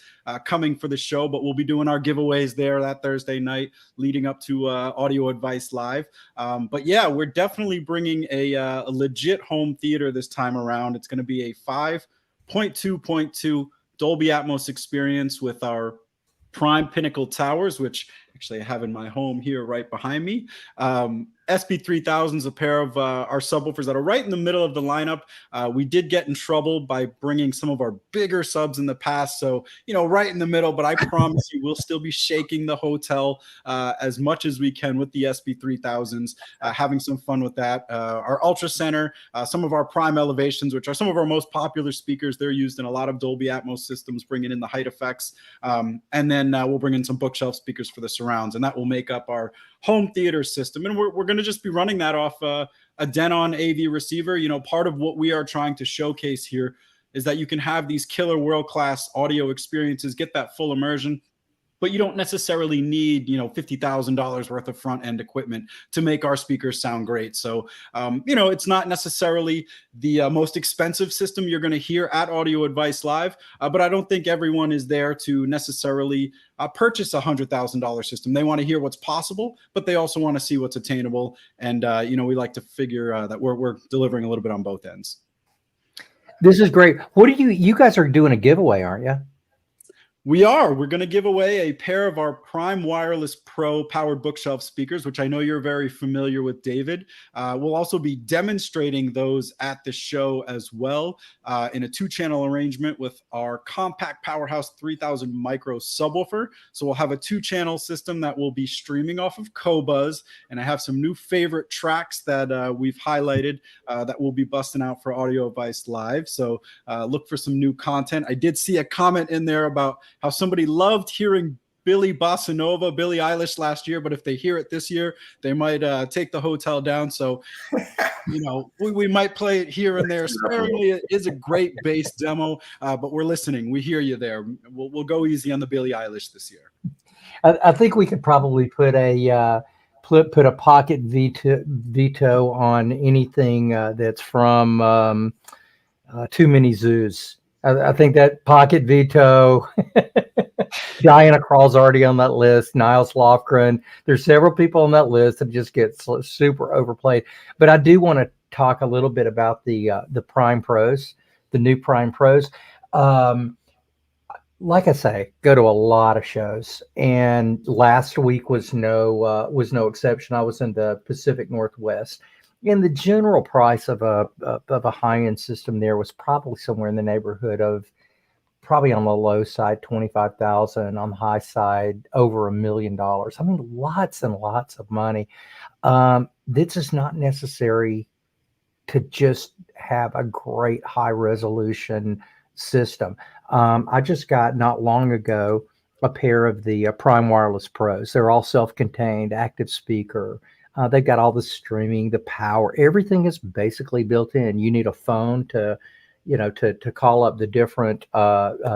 coming for the show. But we'll be doing our giveaways there that Thursday night leading up to Audio Advice Live. But yeah, we're definitely bringing a legit home theater this time around. It's going to be a 5.2.2 Dolby Atmos experience with our prime Pinnacle towers, which actually I have in my home here right behind me. SP3000s, a pair of our subwoofers that are right in the middle of the lineup. We did get in trouble by bringing some of our bigger subs in the past. So, right in the middle, but I promise you we'll still be shaking the hotel as much as we can with the SP3000s, having some fun with that. Our Ultra Center, some of our prime elevations, which are some of our most popular speakers. They're used in a lot of Dolby Atmos systems, bringing in the height effects. And then we'll bring in some bookshelf speakers for the surrounds, and that will make up our home theater system. And we're going to just be running that off a Denon AV receiver. You know, part of what we are trying to showcase here is that you can have these killer world-class audio experiences, get that full immersion, but you don't necessarily need, you know, $50,000 worth of front end equipment to make our speakers sound great. So, you know, it's not necessarily the most expensive system you're going to hear at Audio Advice Live, but I don't think everyone is there to necessarily purchase a $100,000 system. They want to hear what's possible, but they also want to see what's attainable. And, you know, we like to figure that we're delivering a little bit on both ends. This is great. What do you guys are doing a giveaway, aren't you? We're going to give away a pair of our Prime Wireless Pro powered bookshelf speakers, which I know you're very familiar with, David. We'll also be demonstrating those at the show as well in a 2-channel arrangement with our compact Powerhouse 3000 micro subwoofer. So we'll have a 2-channel system that will be streaming off of Qobuz, and I have some new favorite tracks that we've highlighted that we'll be busting out for Audio Advice Live. So look for some new content. I did see a comment in there about how somebody loved hearing Billie Eilish last year, but if they hear it this year, they might take the hotel down. So, you know, we might play it here and there sparingly. It is a great bass demo, but we're listening. We hear you there. We'll go easy on the Billie Eilish this year. I think we could probably put a pocket veto on anything that's from Too Many Zoos. I think that pocket veto, Diana Krall's already on that list, Niles Lofgren. There's several people on that list that just get super overplayed. But I do want to talk a little bit about the Prime Pros, the new Prime Pros. Like I say, go to a lot of shows, and last week was no exception. I was in the Pacific Northwest. And the general price of a high-end system there was probably somewhere in the neighborhood of, probably on the low side, $25,000, on the high side, over $1 million. I mean, lots and lots of money. This is not necessary to just have a great high-resolution system. I just got, not long ago, a pair of the Prime Wireless Pros. They're all self-contained, active speaker. They've got all the streaming, the power, everything is basically built in. You need a phone to call up the different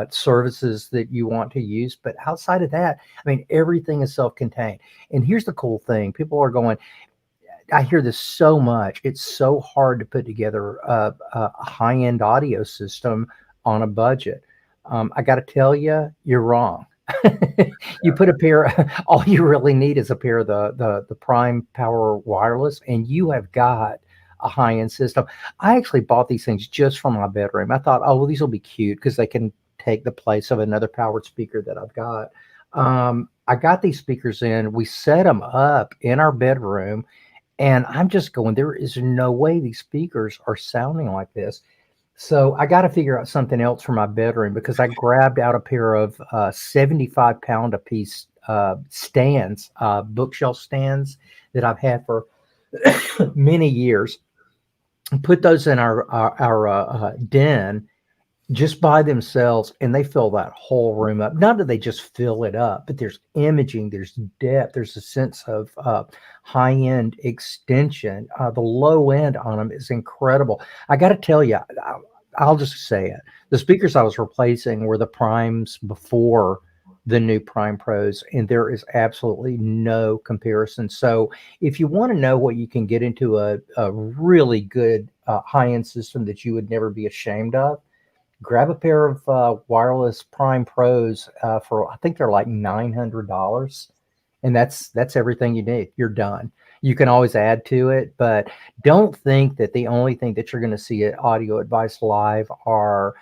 services that you want to use. But outside of that, I mean, everything is self-contained. And here's the cool thing. People are going, I hear this so much. It's so hard to put together a high-end audio system on a budget. I got to tell you, you're wrong. You put a pair, all you really need is a pair of the Prime Power Wireless, and you have got a high-end system. I actually bought these things just for my bedroom. I thought, oh, well, these will be cute because they can take the place of another powered speaker that I've got. I got these speakers in, we set them up in our bedroom, and I'm just going, there is no way these speakers are sounding like this. So I got to figure out something else for my bedroom, because I grabbed out a pair of 75-pound a piece stands, bookshelf stands that I've had for many years, and put those in our den just by themselves, and they fill that whole room up. Not that they just fill it up, but there's imaging, there's depth, there's a sense of high-end extension. The low end on them is incredible. I got to tell you, I'll just say it. The speakers I was replacing were the Primes before the new Prime Pros, and there is absolutely no comparison. So if you want to know what you can get into a really good high-end system that you would never be ashamed of, grab a pair of wireless Prime Pros for, I think they're like $900, and that's everything you need. You're done. You can always add to it, but don't think that the only thing that you're going to see at Audio Advice Live are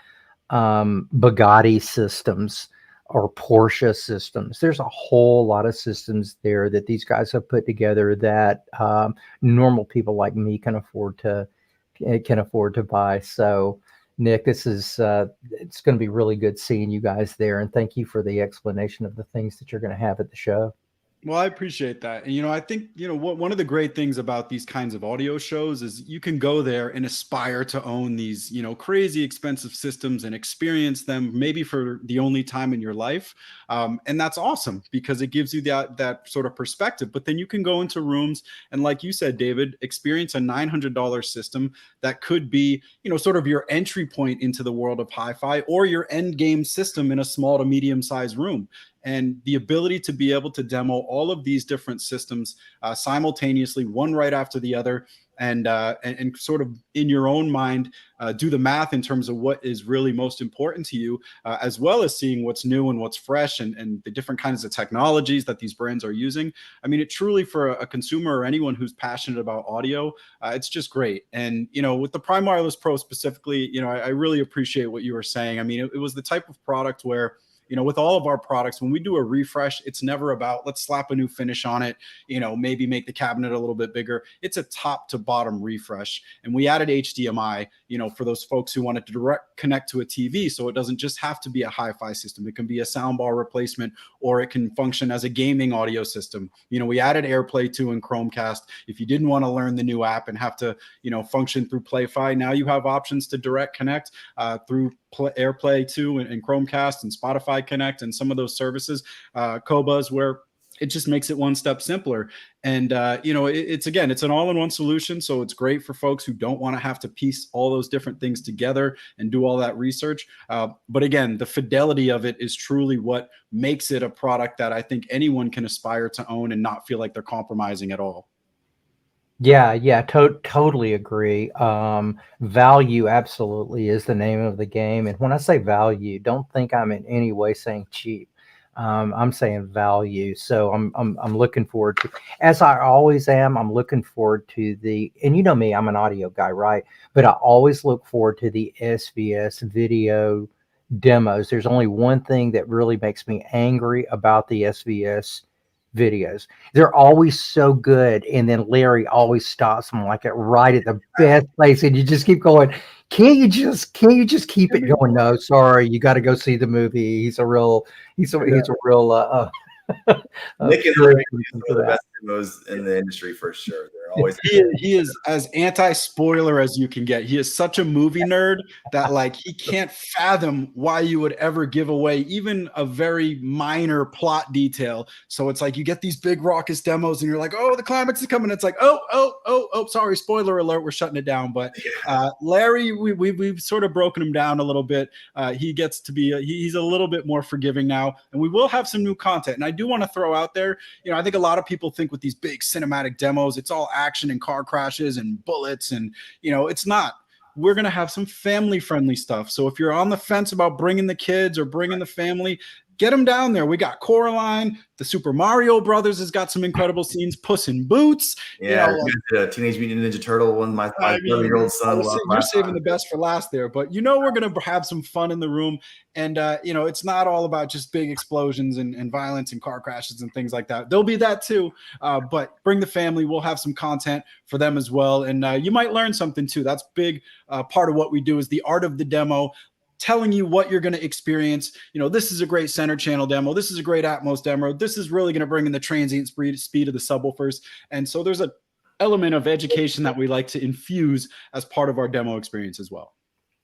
Bugatti systems or Porsche systems. There's a whole lot of systems there that these guys have put together that normal people like me can afford to buy. So Nick, this is it's going to be really good seeing you guys there, and thank you for the explanation of the things that you're going to have at the show. Well, I appreciate that. And, I think, one of the great things about these kinds of audio shows is you can go there and aspire to own these, crazy expensive systems and experience them maybe for the only time in your life. And that's awesome because it gives you that sort of perspective. But then you can go into rooms and, like you said, David, experience a $900 system that could be, sort of your entry point into the world of hi-fi or your end game system in a small to medium sized room. And the ability to be able to demo all of these different systems simultaneously, one right after the other, and sort of in your own mind, do the math in terms of what is really most important to you, as well as seeing what's new and what's fresh and the different kinds of technologies that these brands are using. I mean, it truly, for a consumer or anyone who's passionate about audio, it's just great. And, with the Prime Wireless Pro specifically, I really appreciate what you were saying. I mean, it was the type of product where, with all of our products, when we do a refresh, it's never about let's slap a new finish on it, maybe make the cabinet a little bit bigger. It's a top to bottom refresh. And we added HDMI, for those folks who wanted to direct connect to a TV. So it doesn't just have to be a hi-fi system. It can be a soundbar replacement, or it can function as a gaming audio system. We added AirPlay 2 and Chromecast. If you didn't want to learn the new app and have to, function through PlayFi, now you have options to direct connect through AirPlay 2 and Chromecast and Spotify Connect and some of those services, Qobuz, where it just makes it one step simpler. And, it's an all-in-one solution. So it's great for folks who don't want to have to piece all those different things together and do all that research. But again, the fidelity of it is truly what makes it a product that I think anyone can aspire to own and not feel like they're compromising at all. Yeah, totally agree. Value absolutely is the name of the game. And when I say value, don't think I'm in any way saying cheap. I'm saying value. So I'm looking forward to, as I always am, I'm looking forward to and you know me, I'm an audio guy, right? But I always look forward to the SVS video demos. There's only one thing that really makes me angry about the SVS videos. They're always so good, and then Larry always stops them like right at the best place, and you just keep going, can't you just keep it going? No, sorry, you got to go see the movie. He's a real Nick and Larry are the best demos in the industry for sure. They're always he is as anti-spoiler as you can get. He is such a movie nerd that he can't fathom why you would ever give away even a very minor plot detail. So it's like you get these big raucous demos and you're like, oh, the climax is coming. It's like, oh, sorry, spoiler alert, we're shutting it down. But Larry, we've sort of broken him down a little bit. He gets to be he's a little bit more forgiving now, and we will have some new content. And I do want to throw out there, I think a lot of people think with these big cinematic demos, it's all action and car crashes and bullets, and it's not. We're going to have some family friendly stuff. So if you're on the fence about bringing the kids or bringing the family, get them down there. We got Coraline. The Super Mario Brothers has got some incredible scenes. Puss in Boots. Yeah, the Teenage Mutant Ninja Turtle one. My 7-year-old son. You're saving the best for last there, but we're going to have some fun in the room, and it's not all about just big explosions and violence and car crashes and things like that. There'll be that too, but bring the family. We'll have some content for them as well, and you might learn something too. That's big part of what we do is the art of the demo. Telling you what you're going to experience. This is a great center channel demo. This is a great Atmos demo. This is really going to bring in the transient speed of the subwoofers. And so there's an element of education that we like to infuse as part of our demo experience as well.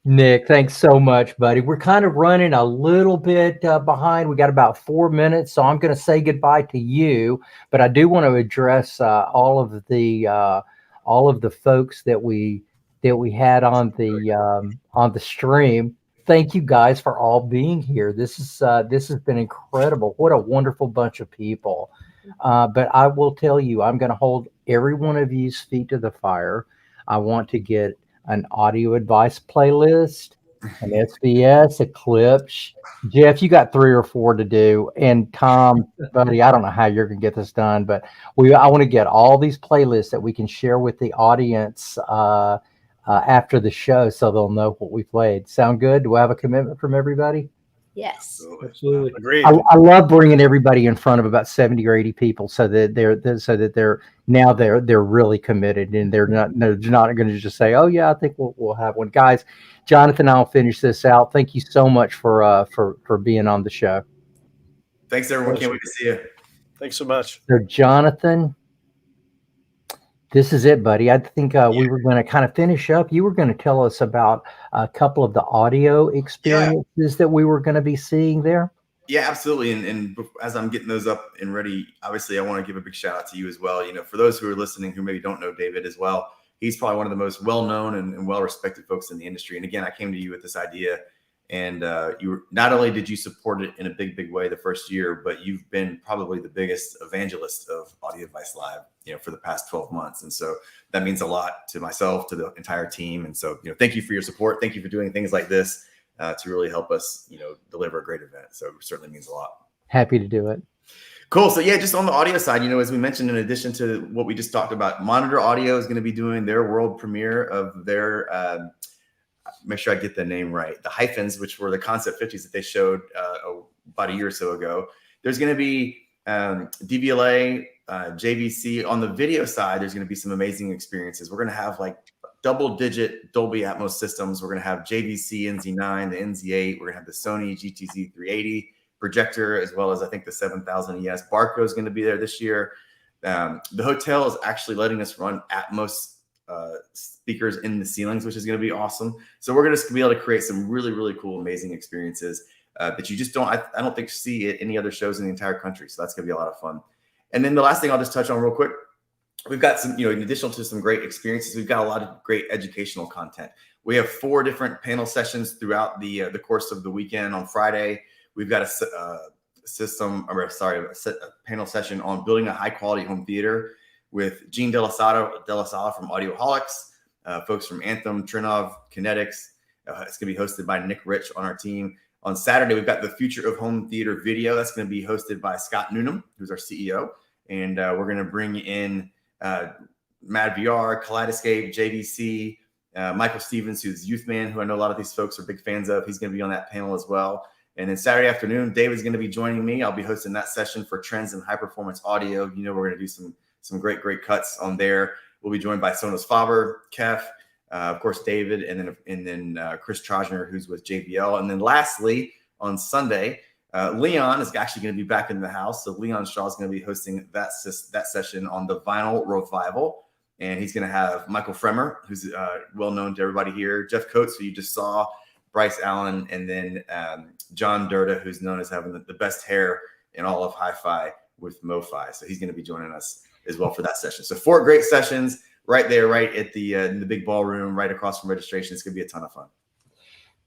Nick, thanks so much, buddy. We're kind of running a little bit behind. We got about 4 minutes, so I'm going to say goodbye to you. But I do want to address all of the folks that we had on the stream. Thank you guys for all being here. This has been incredible. What a wonderful bunch of people. But I will tell you, I'm going to hold every one of you's feet to the fire. I want to get an audio advice playlist, an SVS, a Klipsch. Jeff, you got 3 or 4 to do. And Tom, buddy, I don't know how you're going to get this done, but I want to get all these playlists that we can share with the audience after the show, so they'll know what we played. Sound good? Do I have a commitment from everybody? Yes, absolutely. Agreed. I love bringing everybody in front of about 70 or 80 people, so that they're really committed, and they're not going to just say, "Oh yeah, I think we'll have one." Guys, Jonathan, I'll finish this out. Thank you so much for being on the show. Thanks, everyone. Can't wait to see you. Thanks so much. So Jonathan, this is it, buddy. I think we were going to kind of finish up. You were going to tell us about a couple of the audio experiences that we were going to be seeing there. Yeah, absolutely. And as I'm getting those up and ready, obviously I want to give a big shout out to you as well. You know, for those who are listening who maybe don't know David as well, he's probably one of the most well-known and well-respected folks in the industry. And again, I came to you with this idea, and you were, not only did you support it in a big way the first year, but you've been probably the biggest evangelist of Audio Advice Live, you know, for the past 12 months. And so that means a lot to myself, to the entire team. And so, you know, thank you for your support. Thank you for doing things like this. To really help us, you know, deliver a great event. So it certainly means a lot. Happy to do it. Cool. So yeah, just on the audio side, you know, as we mentioned, in addition to what we just talked about, Monitor Audio is going to be doing their world premiere of their, make sure I get the name right, the Hyphens, which were the Concept 50s that they showed about a year or so ago. There's going to be DVLA, JVC. On the video side, there's going to be some amazing experiences. We're going to have like double-digit Dolby Atmos systems. We're going to have JVC NZ9, the NZ8. We're going to have the Sony GTZ 380 projector, as well as I think the 7000 ES. Barco is going to be there this year. The hotel is actually letting us run Atmos speakers in the ceilings, which is going to be awesome. So we're going to be able to create some really cool, amazing experiences that you just don't, I don't think see at any other shows in the entire country. So that's going to be a lot of fun. And then the last thing I'll just touch on real quick. We've got some, you know, in addition to some great experiences, we've got a lot of great educational content. We have 4 different panel sessions throughout the course of the weekend. On Friday, we've got a panel session on building a high quality home theater with Gene Delasada from Audioholics, folks from Anthem, Trinov, Kinetics. It's going to be hosted by Nick Rich on our team. On Saturday, we've got the Future of Home Theater video. That's going to be hosted by Scott Noonan, who's our CEO. And we're going to bring in Mad VR, Kaleidoscape, JVC, Michael Stevens, who's Youth Man, who I know a lot of these folks are big fans of. He's going to be on that panel as well. And then Saturday afternoon, David's going to be joining me. I'll be hosting that session for Trends in High Performance Audio. You know, we're going to do some great cuts on there. We'll be joined by Sonus Faber, Kef, of course, David, and then Chris Trajner, who's with JBL. And then lastly, on Sunday, Leon is actually going to be back in the house. So Leon Shaw is going to be hosting that session on the Vinyl Revival. And he's going to have Michael Fremer, who's well known to everybody here, Jeff Coates, who you just saw, Bryce Allen, and then John Durda, who's known as having the best hair in all of hi-fi with MoFi. So he's going to be joining us as well for that session. So 4 great sessions right there, right at the in the big ballroom, right across from registration. It's going to be a ton of fun.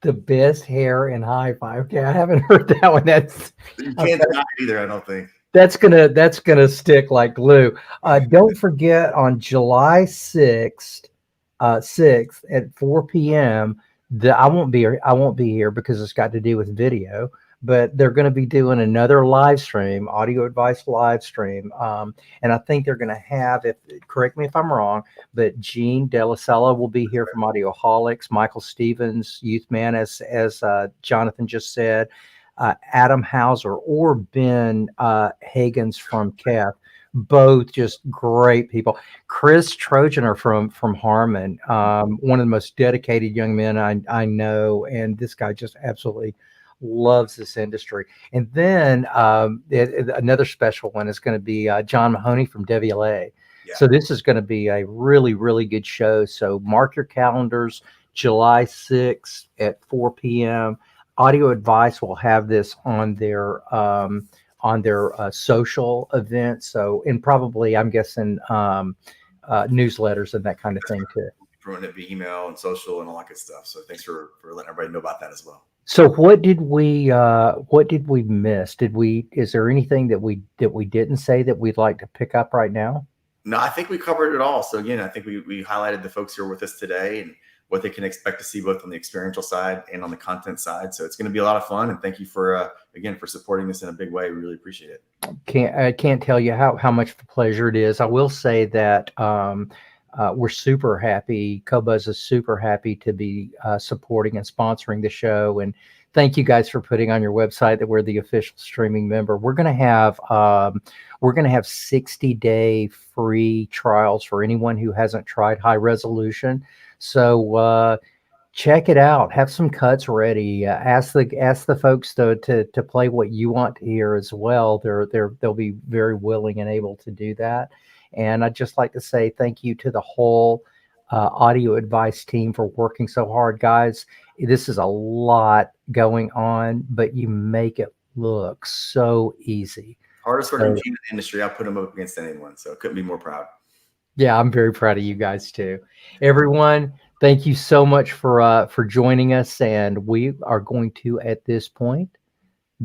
The best hair in hi-fi. Okay, I haven't heard that one. You can't deny it either, I don't think. That's gonna stick like glue. Don't forget on July 6th at 4 p.m. I won't be here because it's got to do with video. But they're going to be doing another live stream, Audio Advice live stream. And I think they're going to have, correct me if I'm wrong, but Gene Delasala will be here from Audioholics, Michael Stevens, Youth Man, as Jonathan just said, Adam Hauser or Ben Hagens from Kef. Both just great people. Chris Trojaner from Harmon, one of the most dedicated young men I know. And this guy just absolutely loves this industry. And then another special one is going to be John Mahoney from DVLA. Yeah. So this is going to be a really good show. So mark your calendars, July 6th at 4 p.m. Audio Advice will have this on their social events. So, and probably I'm guessing newsletters and that kind of thing too. Throwing it via email and social and all that good stuff. So thanks for letting everybody know about that as well. So what did we miss? Is there anything that we didn't say that we'd like to pick up right now? No, I think we covered it all. So again, I think we highlighted the folks who are with us today and what they can expect to see both on the experiential side and on the content side. So it's going to be a lot of fun. And thank you for again for supporting this in a big way. We really appreciate it. I can't tell you how much of a pleasure it is. I will say that we're super happy. Qobuz is super happy to be supporting and sponsoring the show. And thank you guys for putting on your website that we're the official streaming member. We're going to have 60-day free trials for anyone who hasn't tried high resolution. So check it out. Have some cuts ready. Ask the folks to play what you want to hear as well. They'll be very willing and able to do that. And I'd just like to say thank you to the whole Audio Advice team for working so hard, guys. This is a lot going on, but you make it look so easy. Hardest working team in the industry. I put them up against anyone, so couldn't be more proud. Yeah, I'm very proud of you guys too. Everyone, thank you so much for joining us, and we are going to, at this point,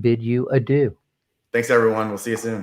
bid you adieu. Thanks, everyone. We'll see you soon.